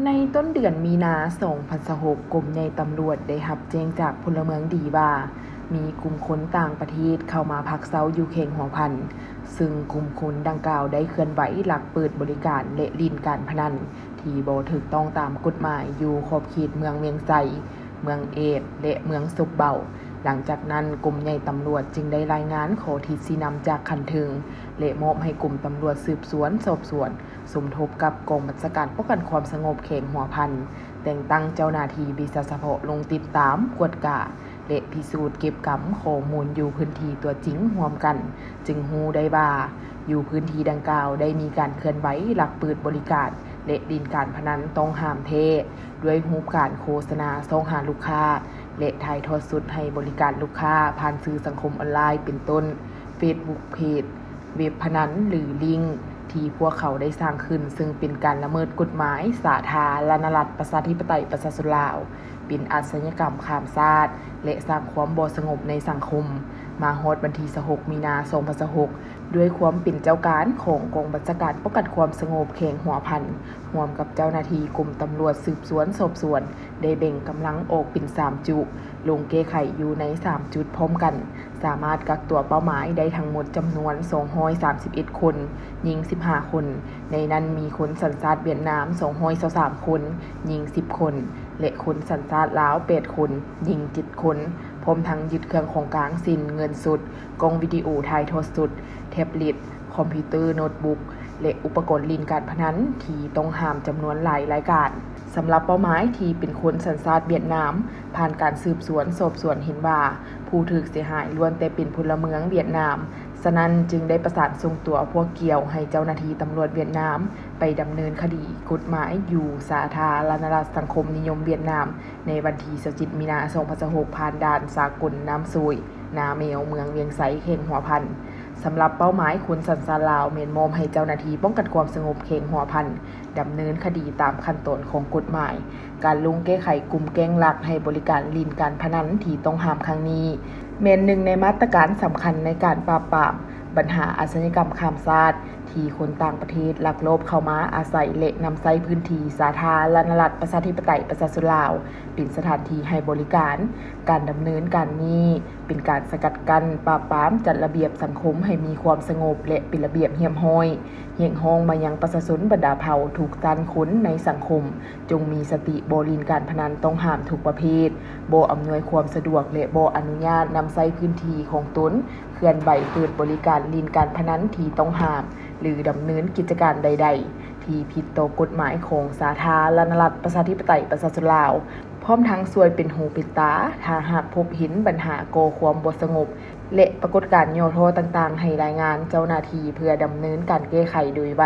ในต้นเดือนมีนา2026กรมใหญ่ตำรวจได้รับแจ้งจากพลเมืองดีว่ามีกลุ่มคนต่างประเทศเข้ามาพักเซาอยู่เขงหัวพันซึ่งกลุ่มคนดังกล่าวได้เคลื่อนไหวหลักเปิดบริการและลินการพนันที่บ่ถูกต้องตามกฎหมายอยู่ขอบเขตเมืองเวียงไสเมืองเอดและเมืองสุกเบาหลังจากนั้นกรมใหญ่ตำรวจจึงได้รายงานขอทิศสีนำจากคันถึงและมอบให้กลุ่มตำรวจสืบสวนสอบสวนสมทบกับกองบัญชาการป้องกันความสงบเขตหัวพันแต่งตั้งเจ้าหน้าที่วิศวเฉพาะลงติดตามกวดกาและพิสูจน์เก็บกำข้อมูลอยู่พื้นที่ตัวจริงร่วมกันจึงฮู้ได้ว่าอยู่พื้นที่ดังกล่าวได้มีการเคลื่อนไหวหลักเปิดบริการและดินการพนันต้องห้ามเทด้วยรูปการโฆษณาส่งหาลูกค้าและถ่ายทอดสดให้บริการลูกค้าผ่านสื่อสังคมออนไลน์เป็นต้น Facebook Page เว็บพนันหรือลิงก์ที่พวกเขาได้สร้างขึ้นซึ่งเป็นการละเมิดกฎหมายสาธารณรัฐประชาธิปไตยประชาชนลาวเป็นอาชญากรรมข้ามชาติและสร้างความบ่สงบในสังคมมาฮอดวันที่26มีนาคม2026ด้วยความเป็นเจ้าการของกองบัญชาการป้องกันความสงบเขงหัวพันร่วมกับเจ้าหน้าที่กรมตำรวจสืบสวนสอบสวนได้แบ่งกำลังออกเป็น3จุลงแก้ไขอยู่ใน3จุดพร้อมกันสามารถกักตัวเป้าหมายได้ทั้งหมดจำนวน231คนหญิง15คนในนั้นมีคนสัญชาติเวียดนาม223คนหญิง10คนและคนสัญชาติลาว8คนหญิง7คนพร้อมทั้งยึดเครื่องของกลางสินเงินสดกล้องวิดีโอถ่ายทอดสดแท็บเล็ตคอมพิวเตอร์โน้ตบุ๊กและอุปกรณ์ลินการพนันที่ต้องห้ามจำนวนหลายรายการสำหรับเป้าหมายที่เป็นคนสัญชาติเวียดนามผ่านการสืบสวนสอบสวนเห็นว่าผู้ถูกเสียหายล้วนแต่เป็นพลเมืองเวียดนามฉะนั้นจึงได้ประสานส่งตัวพวกเกี่ยวให้เจ้าหน้าที่ตำรวจเวียดนามไปดำเนินคดีกฎหมายอยู่สาธารณรัฐสังคมนิยมเวียดนามในวันที่17มีนาคม2026ผ่านด่านสากลน้ำซุยนาเมวเมืองเวียงไสเขงหัวพันสำหรับเป้าหมายคนสัญชาติลาวเมนมอมให้เจ้าหน้าที่ป้องกันความสงบเขงหัวพันดำเนินคดีตามขั้นตอนของกฎหมายการลงแก้ไขกลุ่มแก๊งลักให้บริการลินการพนันที่ต้องห้ามครั้งนี้เป็นหนึ่งในมาตรการสำคัญในการปราบปรามปัญหาอาชญากรรมข้ามชาติที่คนต่างประเทศลักลอบเข้ามาอาศัยและนำใช้พื้นที่สาธารณรัฐประชาธิปไตยประชาชนลาวเป็นสถานที่ให้บริการการดำเนินการนี้เป็นการสกัดกั้นปราบปรามจัดระเบียบสังคมให้มีความสงบและเป็นระเบียบเรียบร้อยเรียกร้องมายังประชาชนบรรดาเผ่าถูกตันค้นในสังคมจงมีสติบ่ลินการพนันต้องห้ามทุกประเภทบ่อำนวยความสะดวกและบ่อนุญาตนำใช้พื้นที่ของตนเคลื่อนไหวเปิดบริการลินการพนันที่ต้องห้ามหรือดำเนินกิจการใดๆที่ผิดต่อกฎหมายของสาธารณรัฐประชาธิปไตยประชาชนลาวพร้อมทั้งช่วยเป็นหูเป็นตาถ้าหากพบเห็นปัญหาก่อความบ่สงบและปรากฏการณ์ย่อท้อต่างๆให้รายงานเจ้าหน้าที่เพื่อดำเนินการแก้ไขโดยไว